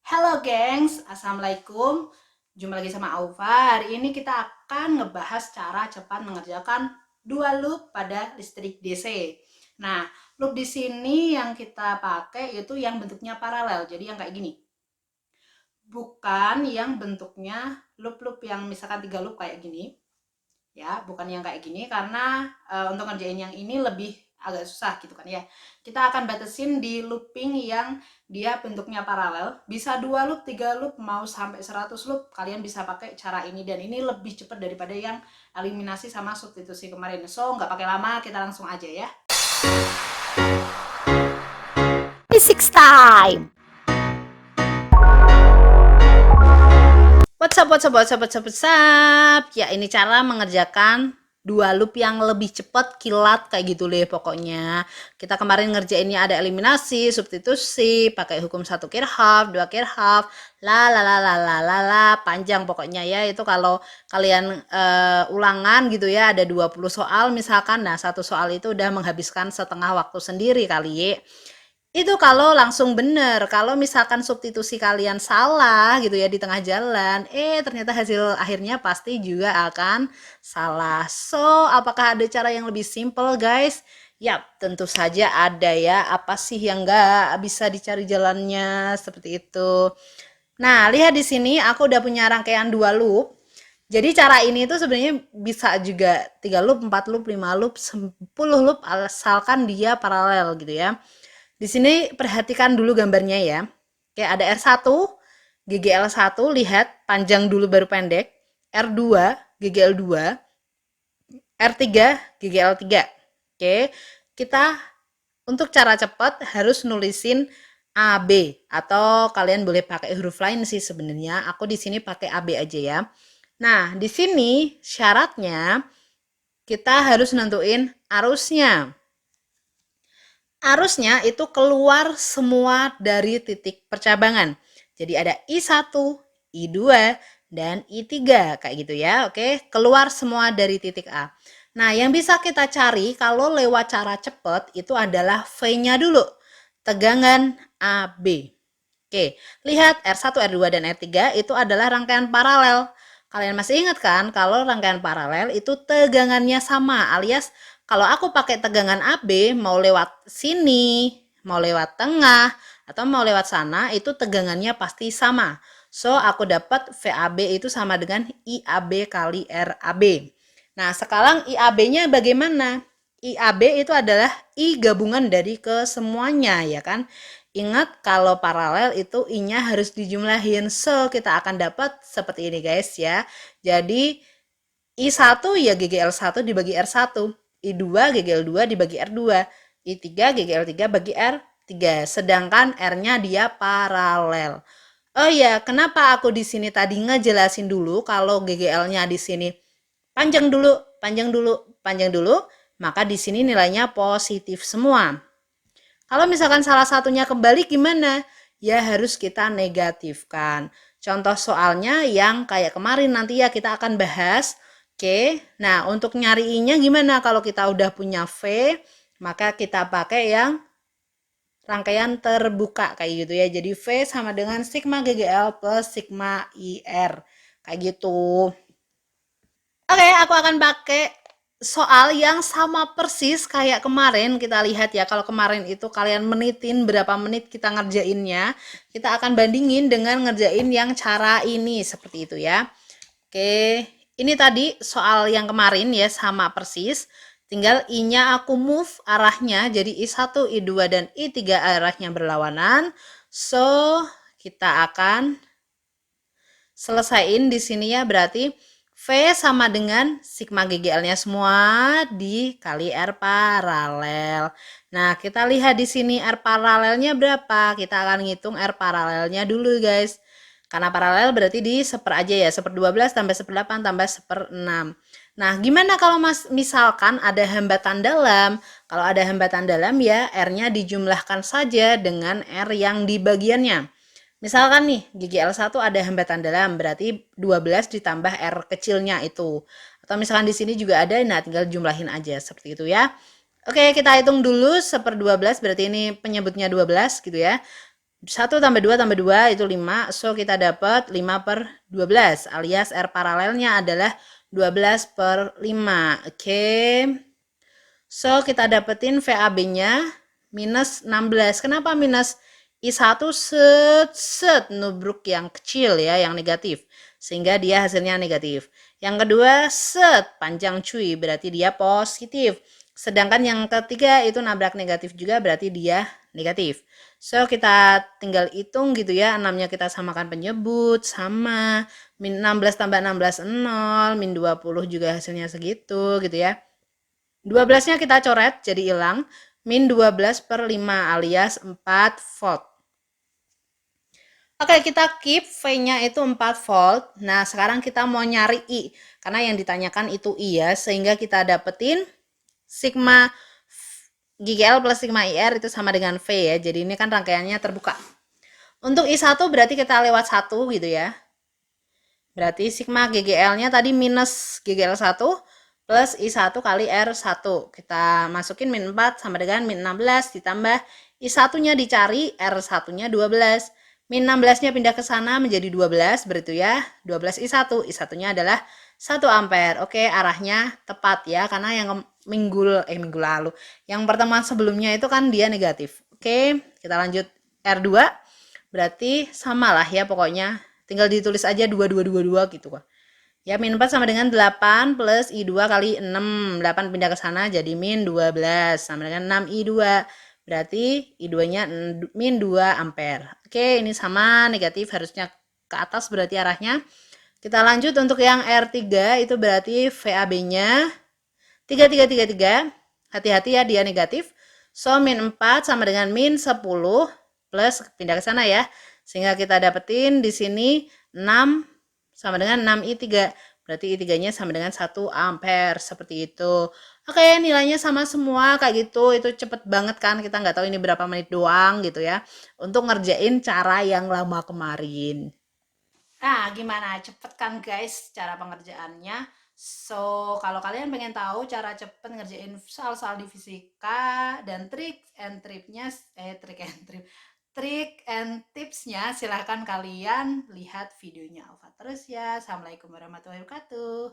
Halo gengs, Assalamualaikum. Jumpa lagi sama Aufa. Hari ini kita akan ngebahas cara cepat mengerjakan dua loop pada listrik DC. Nah, loop di sini yang kita pakai itu yang bentuknya paralel. Jadi yang kayak gini. Bukan yang bentuknya loop-loop yang misalkan 3 loop kayak gini. Ya, bukan yang kayak gini karena untuk ngerjain yang ini lebih agak susah gitu kan ya. Kita akan batasin di looping yang dia bentuknya paralel, bisa 2 loop, 3 loop, mau sampai 100 loop, kalian bisa pakai cara ini dan ini lebih cepat daripada yang eliminasi sama substitusi kemarin. So, nggak pakai lama, kita langsung aja ya. Physics time. What's up, what's up, what's up, what's up, what's up? Ya, ini cara mengerjakan dua loop yang lebih cepat kilat kayak gitu deh pokoknya. Kita kemarin ngerjainnya ada eliminasi, substitusi, pakai hukum 1 Kirchhoff, 2 Kirchhoff, panjang pokoknya ya. Itu kalau kalian ulangan gitu ya, ada 20 soal misalkan. Nah, satu soal itu udah menghabiskan setengah waktu sendiri kali. Itu kalau langsung bener, kalau misalkan substitusi kalian salah gitu ya di tengah jalan, ternyata hasil akhirnya pasti juga akan salah. So, apakah ada cara yang lebih simple guys? Yap, tentu saja ada ya. Apa sih yang nggak bisa dicari jalannya seperti itu? Nah, lihat di sini aku udah punya rangkaian 2 loop. Jadi cara ini tuh sebenarnya bisa juga 3 loop, 4 loop, 5 loop, 10 loop asalkan dia paralel gitu ya. Di sini perhatikan dulu gambarnya ya. Kayak ada R1, GGL1, lihat panjang dulu baru pendek. R2, GGL2, R3, GGL3. Oke, kita untuk cara cepat harus nulisin AB atau kalian boleh pakai huruf lain sih sebenarnya. Aku di sini pakai AB aja ya. Nah, di sini syaratnya kita harus nentuin arusnya. Arusnya itu keluar semua dari titik percabangan. Jadi ada I1, I2, dan I3 kayak gitu ya. Oke, keluar semua dari titik A. Nah, yang bisa kita cari kalau lewat cara cepat itu adalah V-nya dulu. Tegangan AB. Oke, lihat R1, R2, dan R3 itu adalah rangkaian paralel. Kalian masih ingat kan kalau rangkaian paralel itu tegangannya sama, alias kalau aku pakai tegangan AB mau lewat sini, mau lewat tengah, atau mau lewat sana itu tegangannya pasti sama. So, aku dapat VAB itu sama dengan IAB kali RAB. Nah, sekarang IAB-nya bagaimana? IAB itu adalah I gabungan dari kesemuanya ya kan. Ingat kalau paralel itu I-nya harus dijumlahin. So, kita akan dapat seperti ini guys ya. Jadi I1 ya GGL1 dibagi R1. I2 GGL2 dibagi R2. I3 GGL3 bagi R3. Sedangkan R-nya dia paralel. Oh ya, kenapa aku di sini tadi ngejelasin dulu kalau GGL-nya di sini panjang dulu, panjang dulu, panjang dulu, maka di sini nilainya positif semua. Kalau misalkan salah satunya kembali gimana? Ya harus kita negatifkan. Contoh soalnya yang kayak kemarin nanti ya kita akan bahas. Oke, nah untuk nyari I-nya gimana? Kalau kita udah punya V, maka kita pakai yang rangkaian terbuka kayak gitu ya. Jadi V sama dengan sigma GGL plus sigma IR. Kayak gitu. Oke, aku akan pakai soal yang sama persis kayak kemarin. Kita lihat ya, kalau kemarin itu kalian menitin berapa menit kita ngerjainnya, kita akan bandingin dengan ngerjain yang cara ini, seperti itu ya. Oke, ini tadi soal yang kemarin ya, sama persis. Tinggal I-nya aku move arahnya, jadi I1, I2, dan I3 arahnya berlawanan. So, kita akan selesaiin di sini ya, berarti V sama dengan sigma GGL-nya semua dikali R paralel. Nah, kita lihat di sini R paralelnya berapa? Kita akan ngitung R paralelnya dulu, guys. Karena paralel berarti di seper aja ya, seper 12 tambah seper 8 tambah seper 6. Nah, gimana kalau misalkan ada hambatan dalam? Kalau ada hambatan dalam ya R-nya dijumlahkan saja dengan R yang di bagiannya. Misalkan nih, GGL1 ada hambatan dalam, berarti 12 ditambah R kecilnya itu. Atau misalkan di sini juga ada, nah tinggal jumlahin aja, seperti itu ya. Oke, kita hitung dulu, seper 12, berarti ini penyebutnya 12 gitu ya. 1 tambah 2 tambah 2 itu 5. So, kita dapat 5/12 alias R paralelnya adalah 12 per 5. Oke. So, kita dapetin VAB-nya minus 16. Kenapa minus? I1 set nubruk yang kecil ya, yang negatif. Sehingga dia hasilnya negatif. Yang kedua, set panjang cuy, berarti dia positif. Sedangkan yang ketiga itu nabrak negatif juga, berarti dia negatif. So, kita tinggal hitung gitu ya. 6-nya kita samakan penyebut, sama. Min 16 tambah 16, 0. Min 20 juga hasilnya segitu gitu ya. 12-nya kita coret, jadi hilang. Min 12 per 5 alias 4 volt. Oke, kita keep V-nya itu 4 volt. Nah, sekarang kita mau nyari I. Karena yang ditanyakan itu I ya. Sehingga kita dapetin sigma GGL plus sigma IR itu sama dengan V ya. Jadi ini kan rangkaiannya terbuka. Untuk I1 berarti kita lewat 1 gitu ya. Berarti sigma GGL-nya tadi minus GGL1 plus I1 kali R1. Kita masukin min 4 sama dengan min 16 ditambah I1-nya dicari, R1-nya 12. Min 16-nya pindah ke sana menjadi 12, berarti ya 12 I1. I1-nya adalah 1 ampere. Oke, arahnya tepat ya, karena yang minggu lalu. Yang pertemuan sebelumnya itu kan dia negatif. Oke, kita lanjut R2. Berarti sama lah ya pokoknya. Tinggal ditulis aja 2222 gitu kok. Ya, min 4 sama dengan 8 plus I2 kali 6. 8 pindah ke sana jadi min 12 sama dengan 6 I2. Berarti I2-nya min 2 ampere. Oke, ini sama negatif harusnya ke atas berarti arahnya. Kita lanjut untuk yang R3 itu berarti VAB-nya 3333. Hati-hati ya dia negatif. So, min 4 sama dengan min 10 plus pindah ke sana ya. Sehingga kita dapetin di sini 6 sama dengan 6I3. Berarti I3-nya sama dengan 1 ampere. Seperti itu. Oke, nilainya sama semua kayak gitu. Itu cepet banget kan. Kita nggak tahu ini berapa menit doang gitu ya. Untuk ngerjain cara yang lama kemarin. Nah, gimana? Cepet kan guys cara pengerjaannya? So, kalau kalian pengen tahu cara cepet ngerjain soal-soal di fisika dan trik and tripnya, trik and tipsnya, silahkan kalian lihat videonya Alfa terus ya. Assalamualaikum warahmatullahi wabarakatuh.